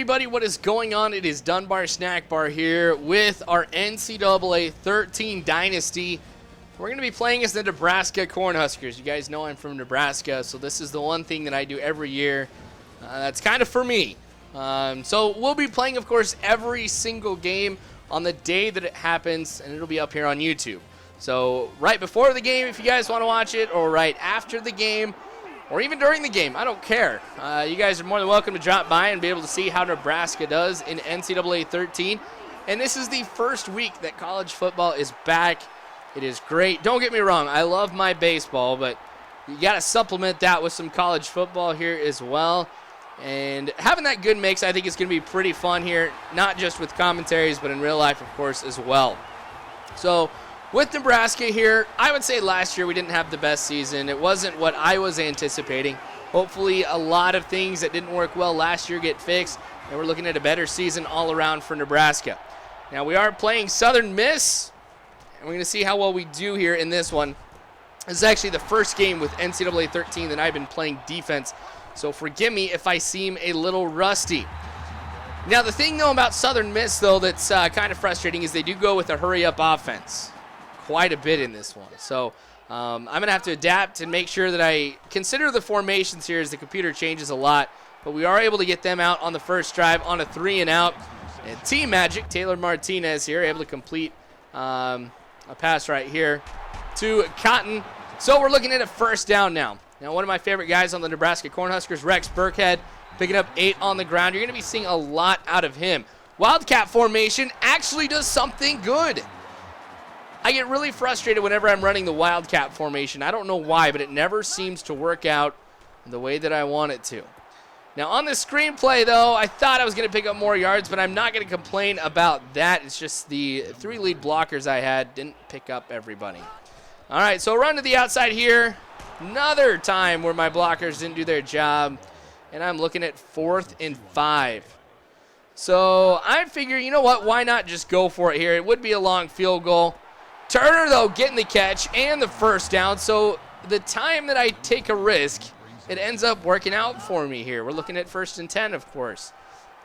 everybody, what is going on? It is Dunbar Snack Bar here with our NCAA 13 Dynasty. We're going to be playing as the Nebraska Cornhuskers. You guys know I'm from Nebraska, so this is the one thing that I do every year. That's kind of for me. So we'll be playing, of course, every single game on the day that it happens, and it'll be up here on YouTube. So right before the game, if you guys want to watch it, or right after the game, or even during the game, I don't care. You guys are more than welcome to drop by and be able to see how Nebraska does in NCAA 13. And this is the first week that college football is back. It is great. Don't get me wrong, I love my baseball, but you got to supplement that with some college football here as well. And having that good mix, I think it's going to be pretty fun here, not just with commentaries, but in real life, of course, as well. So with Nebraska here, I would say last year we didn't have the best season. It wasn't what I was anticipating. Hopefully a lot of things that didn't work well last year get fixed, and we're looking at a better season all around for Nebraska. Now we are playing Southern Miss, and we're going to see how well we do here in this one. This is actually the first game with NCAA 13 that I've been playing defense, so forgive me if I seem a little rusty. Now the thing, though, about Southern Miss, though, that's kind of frustrating is they do go with a hurry-up offense quite a bit in this one. So I'm going to have to adapt and make sure that I consider the formations here as the computer changes a lot. But we are able to get them out on the first drive on a 3-and-out. And Team Magic, Taylor Martinez here, able to complete a pass right here to Cotton. So we're looking at a first down now. Now, one of my favorite guys on the Nebraska Cornhuskers, Rex Burkhead, picking up 8 on the ground. You're going to be seeing a lot out of him. Wildcat formation actually does something good. I get really frustrated whenever I'm running the Wildcat formation. I don't know why, but it never seems to work out the way that I want it to. Now, on the screenplay, though, I thought I was going to pick up more yards, but I'm not going to complain about that. It's just the 3 lead blockers I had didn't pick up everybody. All right, so run to the outside here. Another time where my blockers didn't do their job, and I'm looking at 4th and 5. So I figure, you know what, why not just go for it here? It would be a long field goal. Turner, though, getting the catch and the first down, so the time that I take a risk, it ends up working out for me here. We're looking at 1st and 10, of course.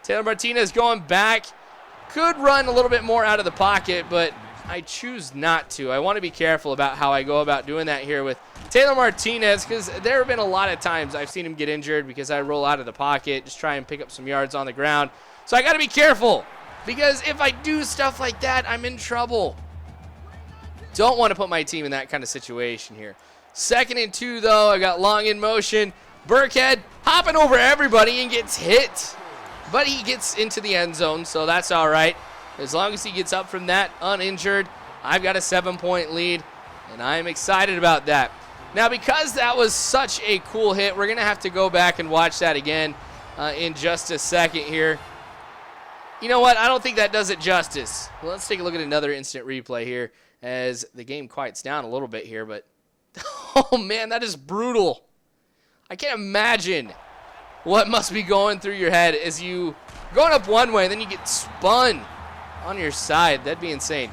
Taylor Martinez going back. Could run a little bit more out of the pocket, but I choose not to. I want to be careful about how I go about doing that here with Taylor Martinez, because there have been a lot of times I've seen him get injured because I roll out of the pocket, just try and pick up some yards on the ground. So I got to be careful, because if I do stuff like that, I'm in trouble. Don't want to put my team in that kind of situation here. 2nd and 2, though. I got long in motion. Burkhead hopping over everybody and gets hit. But he gets into the end zone, so that's all right. As long as he gets up from that uninjured, I've got a 7-point lead, and I'm excited about that. Now, because that was such a cool hit, we're going to have to go back and watch that again in just a second here. You know what? I don't think that does it justice. Well, let's take a look at another instant replay here as the game quiets down a little bit here, but oh man, that is brutal. I can't imagine what must be going through your head as you going up one way and then you get spun on your side. That'd be insane.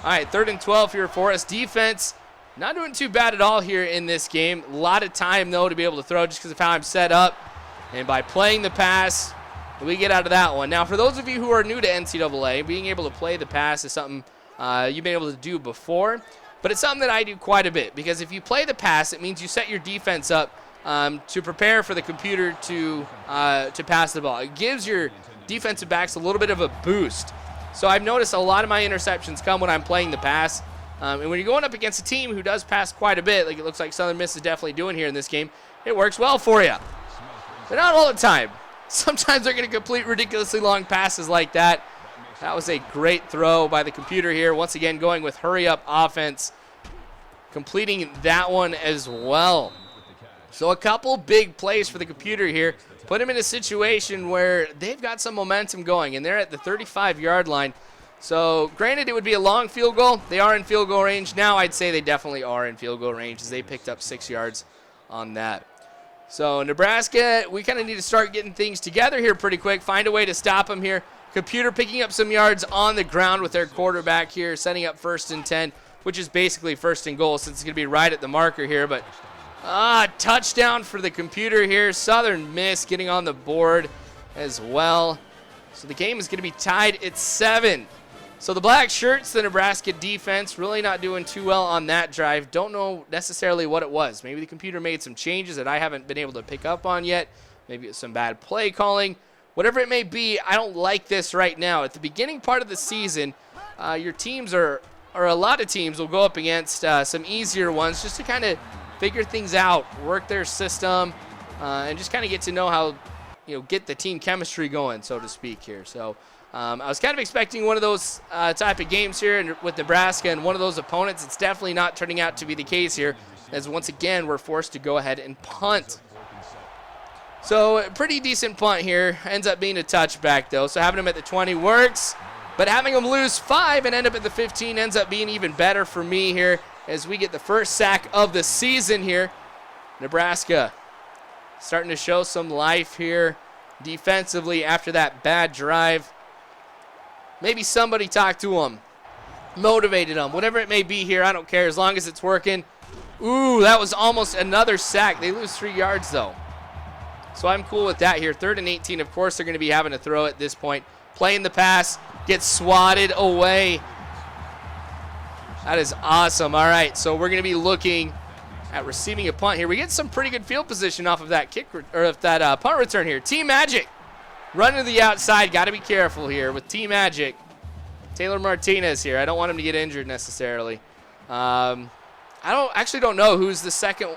All right, 3rd and 12 here for us. Defense not doing too bad at all here in this game. A lot of time, though, to be able to throw just because of how I'm set up. And by playing the pass, we get out of that one. Now, for those of you who are new to NCAA, being able to play the pass is something you've been able to do before, but it's something that I do quite a bit, because if you play the pass, it means you set your defense up to prepare for the computer to pass the ball. It gives your defensive backs a little bit of a boost. So I've noticed a lot of my interceptions come when I'm playing the pass, and when you're going up against a team who does pass quite a bit, like it looks like Southern Miss is definitely doing here in this game, it works well for you. But not all the time. Sometimes they're going to complete ridiculously long passes like that. That was a great throw by the computer here. Once again, going with hurry-up offense, completing that one as well. So a couple big plays for the computer here. Put them in a situation where they've got some momentum going, and they're at the 35-yard line. So granted, it would be a long field goal. They are in field goal range. Now I'd say they definitely are in field goal range as they picked up 6 yards on that. So Nebraska, we kind of need to start getting things together here pretty quick. Find a way to stop them here. Computer picking up some yards on the ground with their quarterback here, setting up 1st and 10, which is basically 1st and goal since it's going to be right at the marker here. But touchdown for the computer here. Southern Miss getting on the board as well. So the game is going to be tied at 7. So the black shirts, the Nebraska defense, really not doing too well on that drive. Don't know necessarily what it was. Maybe the computer made some changes that I haven't been able to pick up on yet. Maybe it's some bad play calling. Whatever it may be, I don't like this right now. At the beginning part of the season, your teams or a lot of teams will go up against some easier ones just to kind of figure things out, work their system, and just kind of get to know how, get the team chemistry going, so to speak here. So I was kind of expecting one of those type of games here with Nebraska and one of those opponents. It's definitely not turning out to be the case here, as once again we're forced to go ahead and punt. So a pretty decent punt here. Ends up being a touchback, though. So having him at the 20 works, but having him lose 5 and end up at the 15 ends up being even better for me here as we get the first sack of the season here. Nebraska starting to show some life here defensively after that bad drive. Maybe somebody talked to them, motivated them, whatever it may be here. I don't care as long as it's working. Ooh, that was almost another sack. They lose 3 yards, though. So I'm cool with that here. 3rd and 18, of course, they're going to be having to throw at this point. Playing the pass, gets swatted away. That is awesome. All right, so we're going to be looking at receiving a punt here. We get some pretty good field position off of that punt return here. Team Magic running to the outside. Got to be careful here with Team Magic. Taylor Martinez here. I don't want him to get injured necessarily. I don't know who's the second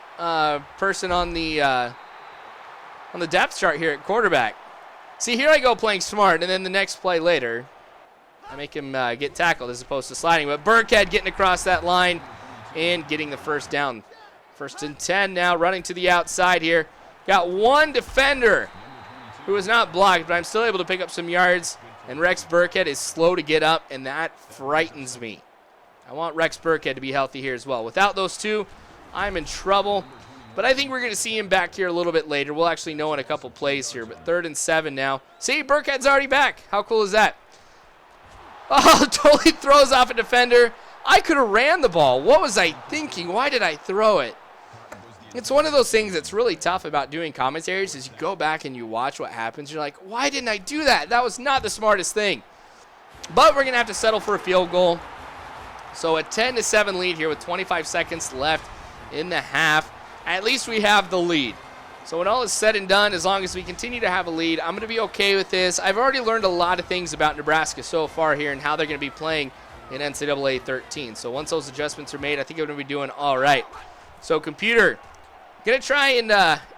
person on the depth chart here at quarterback. See, here I go playing smart, and then the next play later, I make him get tackled as opposed to sliding. But Burkhead getting across that line and getting the first down. 1st and 10 now, running to the outside here. Got one defender who is not blocked, but I'm still able to pick up some yards. And Rex Burkhead is slow to get up, and that frightens me. I want Rex Burkhead to be healthy here as well. Without those two, I'm in trouble. But I think we're going to see him back here a little bit later. We'll actually know in a couple plays here. But 3rd and 7 now. See, Burkhead's already back. How cool is that? Oh, totally throws off a defender. I could have ran the ball. What was I thinking? Why did I throw it? It's one of those things that's really tough about doing commentaries is you go back and you watch what happens. You're like, why didn't I do that? That was not the smartest thing. But we're going to have to settle for a field goal. So a 10-7 lead here with 25 seconds left in the half. At least we have the lead. So when all is said and done, as long as we continue to have a lead, I'm going to be okay with this. I've already learned a lot of things about Nebraska so far here and how they're going to be playing in NCAA 13. So once those adjustments are made, I think I'm going to be doing all right. So computer, going to try and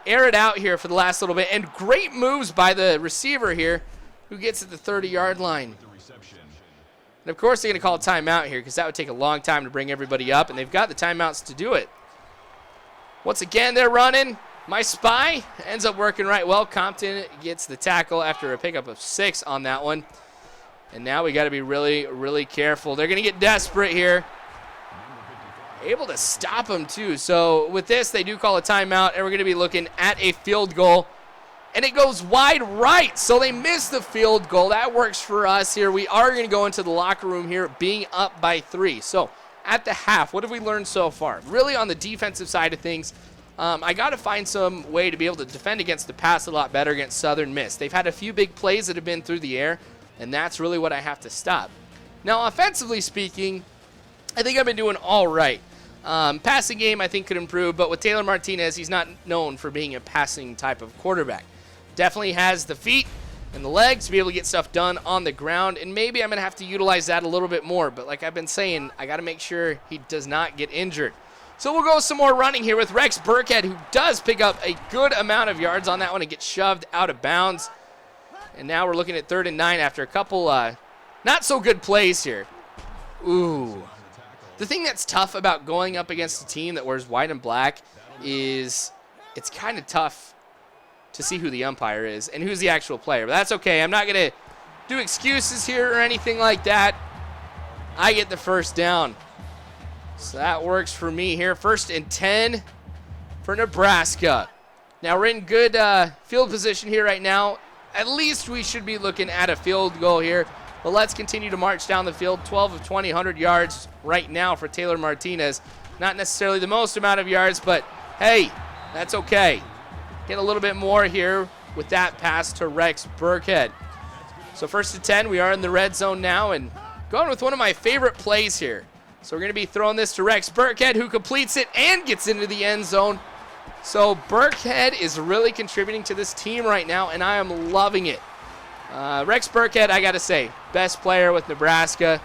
air it out here for the last little bit. And great moves by the receiver here who gets at the 30-yard line. And, of course, they're going to call a timeout here because that would take a long time to bring everybody up, and they've got the timeouts to do it. Once again, they're running. My spy ends up working right well. Compton gets the tackle after a pickup of 6 on that one. And now we got to be really, really careful. They're going to get desperate here. Able to stop them, too. So with this, they do call a timeout, and we're going to be looking at a field goal. And it goes wide right, so they miss the field goal. That works for us here. We are going to go into the locker room here being up by 3. So at the half, what have we learned so far? Really on the defensive side of things, I got to find some way to be able to defend against the pass a lot better against Southern Miss. They've had a few big plays that have been through the air, and that's really what I have to stop. Now, offensively speaking, I think I've been doing all right. Passing game, I think, could improve, but with Taylor Martinez, he's not known for being a passing type of quarterback. Definitely has the feet and the legs to be able to get stuff done on the ground, and maybe I'm going to have to utilize that a little bit more. But like I've been saying, I got to make sure he does not get injured. So we'll go some more running here with Rex Burkhead, who does pick up a good amount of yards on that one and gets shoved out of bounds. And now we're looking at 3rd and 9 after a couple not so good plays here. Ooh. The thing that's tough about going up against a team that wears white and black is it's kind of tough to see who the umpire is and who's the actual player. But that's okay. I'm not going to do excuses here or anything like that. I get the first down. So that works for me here. 1st and 10 for Nebraska. Now we're in good field position here right now. At least we should be looking at a field goal here. But let's continue to march down the field. 12 of 20, 100 yards right now for Taylor Martinez. Not necessarily the most amount of yards, but hey, that's okay. Get a little bit more here with that pass to Rex Burkhead. So 1st and 10, we are in the red zone now, and going with one of my favorite plays here. So we're going to be throwing this to Rex Burkhead, who completes it and gets into the end zone. So Burkhead is really contributing to this team right now, and I am loving it. Rex Burkhead, I got to say, best player with Nebraska.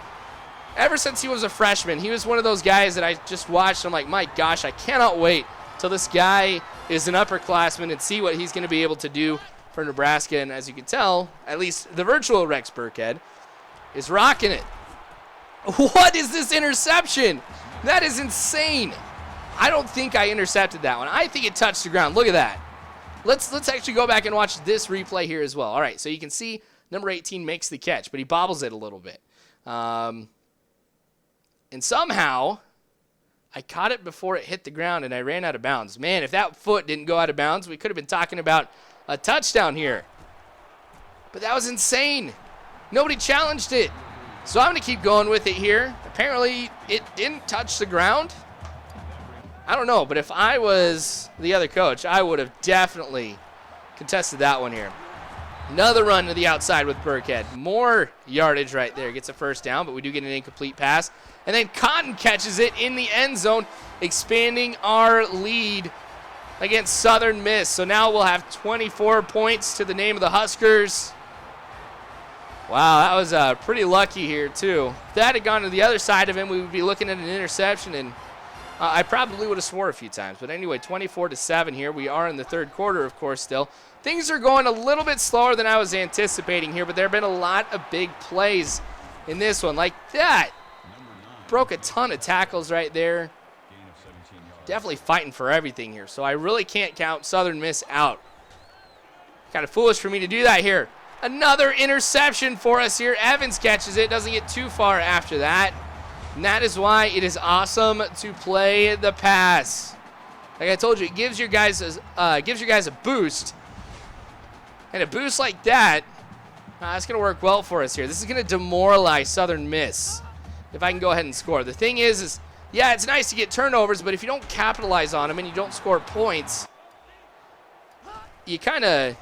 Ever since he was a freshman, he was one of those guys that I just watched. I'm like, my gosh, I cannot wait till this guy is an upperclassman and see what he's going to be able to do for Nebraska. And as you can tell, at least the virtual Rex Burkhead is rocking it. What is this interception? That is insane. I don't think I intercepted that one. I think it touched the ground. Look at that. Let's actually go back and watch this replay here as well. All right, so you can see number 18 makes the catch, but he bobbles it a little bit. And somehow I caught it before it hit the ground, and I ran out of bounds. Man, if that foot didn't go out of bounds, we could have been talking about a touchdown here. But that was insane. Nobody challenged it. So I'm going to keep going with it here. Apparently, it didn't touch the ground. I don't know, but if I was the other coach, I would have definitely contested that one here. Another run to the outside with Burkhead. More yardage right there. Gets a first down, but we do get an incomplete pass. And then Cotton catches it in the end zone, expanding our lead against Southern Miss. So now we'll have 24 points to the name of the Huskers. Wow, that was pretty lucky here, too. If that had gone to the other side of him, we would be looking at an interception, and I probably would have swore a few times. But anyway, 24-7 here. We are in the third quarter, of course, still. Things are going a little bit slower than I was anticipating here, but there have been a lot of big plays in this one. Like that. Broke a ton of tackles right there. Definitely fighting for everything here. So I really can't count Southern Miss out. Kind of foolish for me to do that here. Another interception for us here. Evans catches it. Doesn't get too far after that. And that is why it is awesome to play the pass. Like I told you, it gives your guys a boost. And a boost like that, it's going to work well for us here. This is going to demoralize Southern Miss if I can go ahead and score. The thing is, yeah, it's nice to get turnovers, but if you don't capitalize on them and you don't score points, you kind of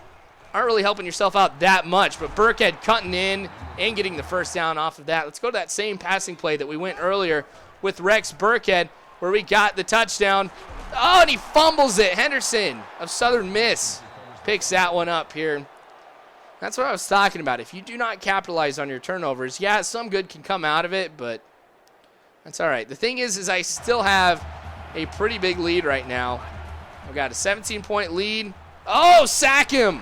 aren't really helping yourself out that much. But Burkhead cutting in and getting the first down off of that. Let's go to that same passing play that we went earlier with Rex Burkhead where we got the touchdown. Oh, and he fumbles it. Henderson of Southern Miss picks that one up here. That's what I was talking about. If you do not capitalize on your turnovers, yeah, some good can come out of it, but that's all right. The thing is I still have a pretty big lead right now. I've got a 17-point lead. Oh, sack him.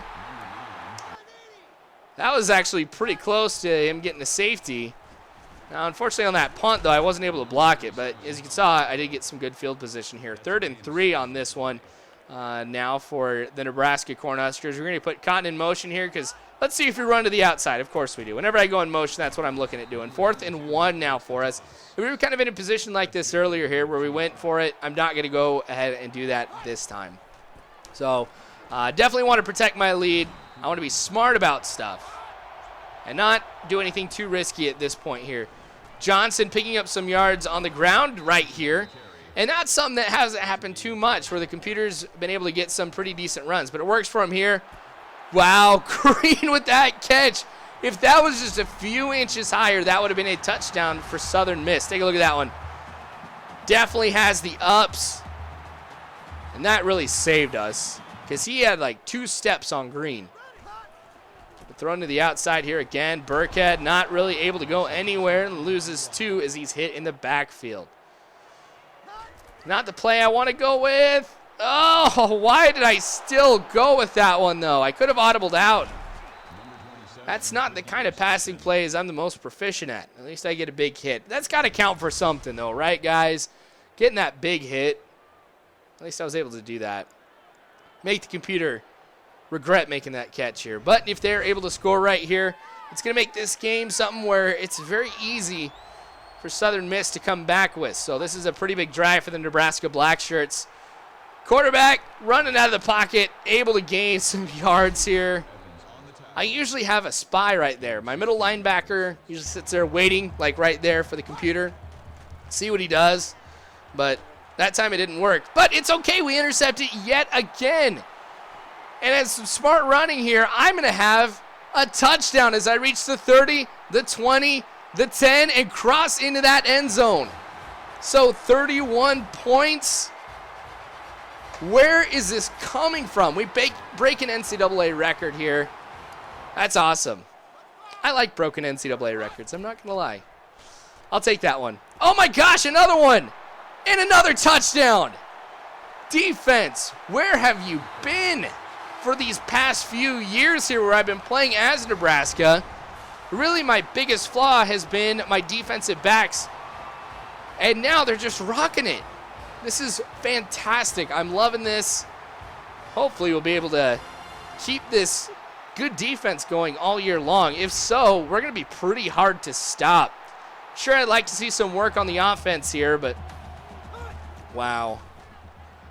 That was actually pretty close to him getting a safety. Now, unfortunately, on that punt, though, I wasn't able to block it. But as you saw, I did get some good field position here. 3rd and 3 on this one now for the Nebraska Cornhuskers. We're going to put Cotton in motion here because let's see if we run to the outside. Of course we do. Whenever I go in motion, that's what I'm looking at doing. 4th and 1 now for us. We were kind of in a position like this earlier here where we went for it. I'm not going to go ahead and do that this time. So definitely want to protect my lead. I want to be smart about stuff and not do anything too risky at this point here. Johnson picking up some yards on the ground right here. And that's something that hasn't happened too much where the computer's been able to get some pretty decent runs. But it works for him here. Wow, Green with that catch. If that was just a few inches higher, that would have been a touchdown for Southern Miss. Take a look at that one. Definitely has the ups. And that really saved us because he had like 2 steps on Green. Thrown to the outside here again. Burkhead not really able to go anywhere and loses 2 as he's hit in the backfield. Not the play I want to go with. Oh, why did I still go with that one, though? I could have audibled out. That's not the kind of passing plays I'm the most proficient at. At least I get a big hit. That's got to count for something, though, right, guys? Getting that big hit. At least I was able to do that. Make the computer regret making that catch here. But if they're able to score right here, it's going to make this game something where it's very easy for Southern Miss to come back with. So this is a pretty big drive for the Nebraska Blackshirts. Quarterback running out of the pocket, able to gain some yards here. I usually have a spy right there. My middle linebacker usually sits there waiting, like right there for the computer. See what he does. But that time it didn't work. But it's okay. We intercept it yet again. And as some smart running here, I'm going to have a touchdown as I reach the 30, the 20, the 10, and cross into that end zone. So 31 points. Where is this coming from? We break an NCAA record here. That's awesome. I like broken NCAA records, I'm not going to lie. I'll take that one. Oh my gosh, another one! And another touchdown! Defense, where have you been for these past few years here where I've been playing as Nebraska? Really, my biggest flaw has been my defensive backs. And now they're just rocking it. This is fantastic. I'm loving this. Hopefully we'll be able to keep this good defense going all year long. If so, we're going to be pretty hard to stop. Sure, I'd like to see some work on the offense here, but wow.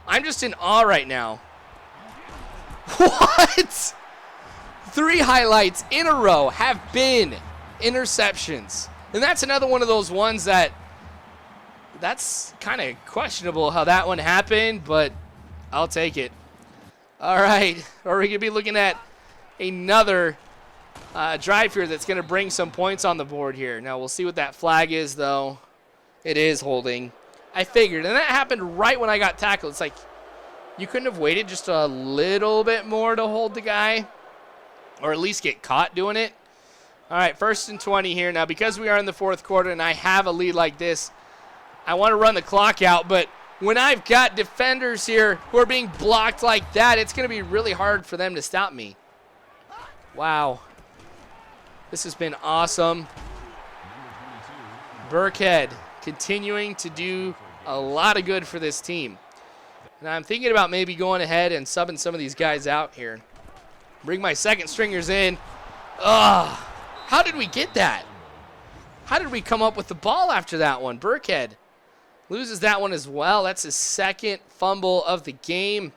I'm just in awe right now. What? 3 highlights in a row have been interceptions. And that's another one of those ones that's kind of questionable how that one happened, but I'll take it. All right, are we going to be looking at another drive here that's going to bring some points on the board here? Now, we'll see what that flag is, though. It is holding. I figured, and that happened right when I got tackled. It's like you couldn't have waited just a little bit more to hold the guy or at least get caught doing it. All right, 1st and 20 here. Now, because we are in the 4th quarter and I have a lead like this, I want to run the clock out, but when I've got defenders here who are being blocked like that, it's going to be really hard for them to stop me. Wow. This has been awesome. Burkhead continuing to do a lot of good for this team. And I'm thinking about maybe going ahead and subbing some of these guys out here. Bring my second stringers in. Ugh. How did we get that? How did we come up with the ball after that one? Burkhead loses that one as well. That's his 2nd fumble of the game.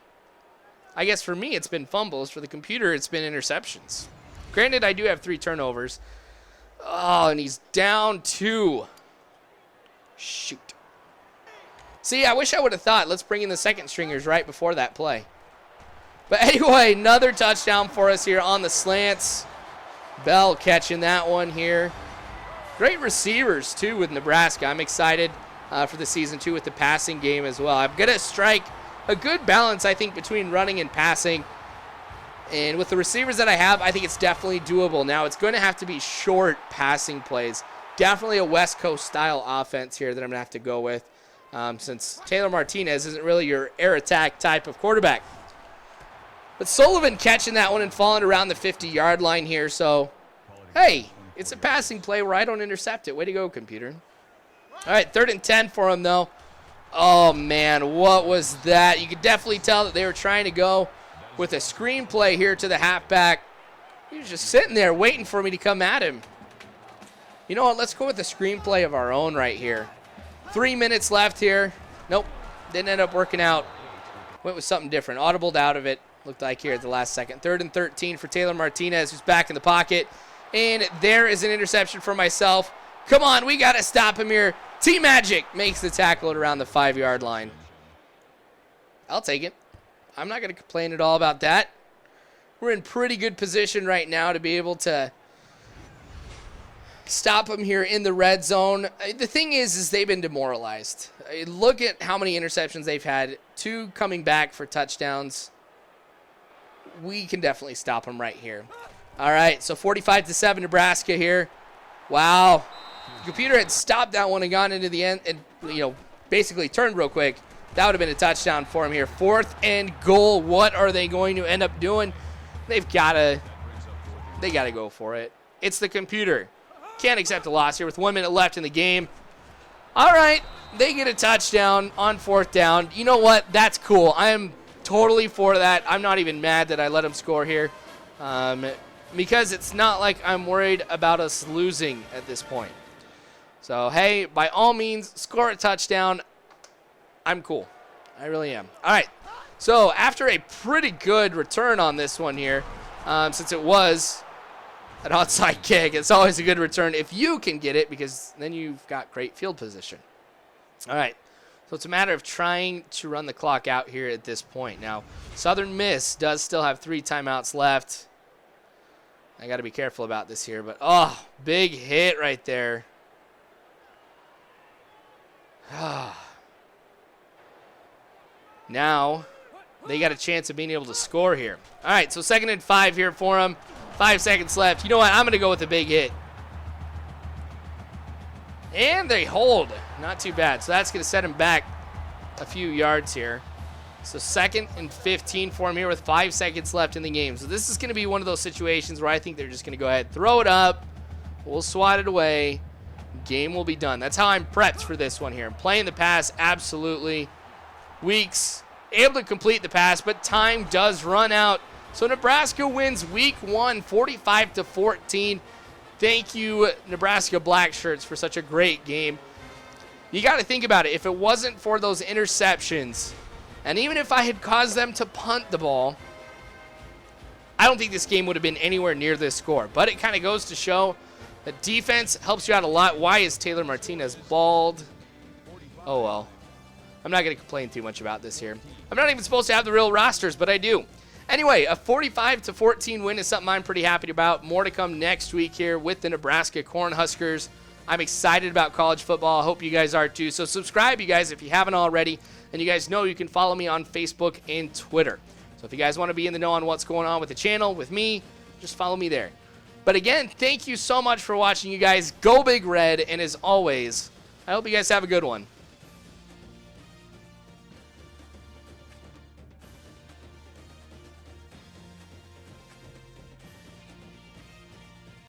I guess for me it's been fumbles. For the computer it's been interceptions. Granted, I do have 3 turnovers. Oh, and he's down 2. Shoot. See, I wish I would have thought, let's bring in the second stringers right before that play. But anyway, another touchdown for us here on the slants. Bell catching that one here. Great receivers, too, with Nebraska. I'm excited for the season, too, with the passing game as well. I'm going to strike a good balance, I think, between running and passing. And with the receivers that I have, I think it's definitely doable. Now, it's going to have to be short passing plays. Definitely a West Coast-style offense here that I'm going to have to go with, since Taylor Martinez isn't really your air attack type of quarterback. But Sullivan catching that one and falling around the 50-yard line here. So, hey, it's a passing play where I don't intercept it. Way to go, computer. All right, 3rd and 10 for him, though. Oh, man, what was that? You could definitely tell that they were trying to go with a screenplay here to the halfback. He was just sitting there waiting for me to come at him. You know what? Let's go with a screenplay of our own right here. 3 minutes left here. Nope, didn't end up working out. Went with something different. Audibled out of it, looked like here at the last second. 3rd and 13 for Taylor Martinez, who's back in the pocket. And there is an interception for myself. Come on, we got to stop him here. T-Magic makes the tackle at around the 5-yard line. I'll take it. I'm not going to complain at all about that. We're in pretty good position right now to be able to stop them here in the red zone. The thing is they've been demoralized. Look at how many interceptions they've had. 2 coming back for touchdowns. We can definitely stop them right here. All right, so 45-7 Nebraska here. Wow. The computer had stopped that one and gone into the end and, basically turned real quick. That would have been a touchdown for him here. 4th and goal. What are they going to end up doing? They gotta go for it. It's the computer. Can't accept a loss here with 1 minute left in the game. All right, they get a touchdown on 4th down. You know what? That's cool. I am totally for that. I'm not even mad that I let them score here, because it's not like I'm worried about us losing at this point. So, hey, by all means, score a touchdown. I'm cool. I really am. All right, so after a pretty good return on this one here, since it was an onside kick, it's always a good return if you can get it, because then you've got great field position. All right, so it's a matter of trying to run the clock out here at this point. Now, Southern Miss does still have 3 timeouts left. I got to be careful about this here, but oh, big hit right there. Now they got a chance of being able to score here. All right, so 2nd and 5 here for them. 5 seconds left. You know what? I'm going to go with a big hit. And they hold. Not too bad. So that's going to set him back a few yards here. So 2nd and 15 for him here with 5 seconds left in the game. So this is going to be one of those situations where I think they're just going to go ahead, throw it up. We'll swat it away. Game will be done. That's how I'm prepped for this one here. Playing the pass, absolutely. Weeks able to complete the pass, but time does run out. So Nebraska wins week 1, 45-14. Thank you, Nebraska Black Shirts, for such a great game. You got to think about it. If it wasn't for those interceptions, and even if I had caused them to punt the ball, I don't think this game would have been anywhere near this score. But it kind of goes to show that defense helps you out a lot. Why is Taylor Martinez bald? Oh, well. I'm not going to complain too much about this here. I'm not even supposed to have the real rosters, but I do. Anyway, a 45-14 win is something I'm pretty happy about. More to come next week here with the Nebraska Cornhuskers. I'm excited about college football. I hope you guys are too. So subscribe, you guys, if you haven't already. And you guys know you can follow me on Facebook and Twitter. So if you guys want to be in the know on what's going on with the channel, with me, just follow me there. But again, thank you so much for watching, you guys. Go Big Red. And as always, I hope you guys have a good one.